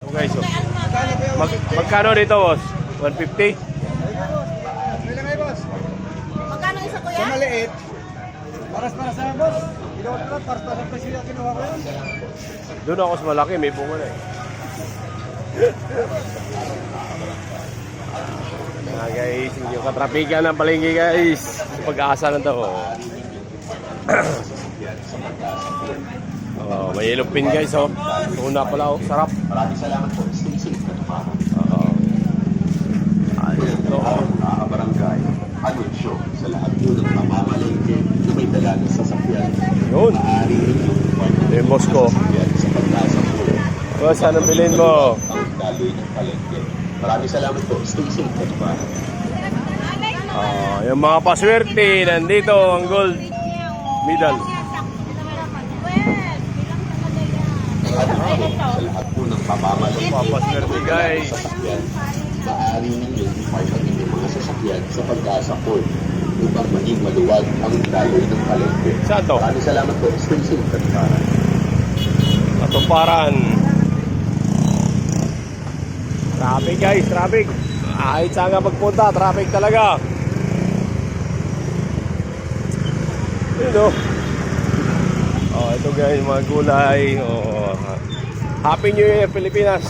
Okay, so. Magkano dito, boss? 150? Magkano isa kuya? Sa maliit, para sa boss. Ginawa ko lang, para sa presyo yung kinuha ko yun. Doon ako sa malaki, may bunga na eh. Mga guys, yung katrapikan ng palengke guys. Pag-asa ng tao. Oh, may yellow pin guys, oh. Tuna pala, oh. Sarap. Maraming salamat po. Stay safe. Oo. Ayun to, oh. Barangay, anunsyo sa lahat po ng pamamalengke na may dala ng sasakyan. Yun. Maaari rin yung Yung boss ko. sasakyan sa pagkasa po. Boss, anong bilhin mo? Ang daloy ng palengke. Maraming salamat po. Stay safe. Yung mga paswerte, nandito ang gold medal. Sa lahat po ng pamamalengke. Papaswerte guys. Sasakyan. Maaari ninyo i-park ang inyong mga sasakyan sa pagkasa po upang maging maluwag ang daloy ng palengke. Saan to? Maraming salamat po. Stay safe. Katuparan. Traffic guys, traffic. Kahit saan ka magpunta, traffic talaga. Yun o. Oh, ito guys, mga gulay. Oh, Happy New Year, Pilipinas.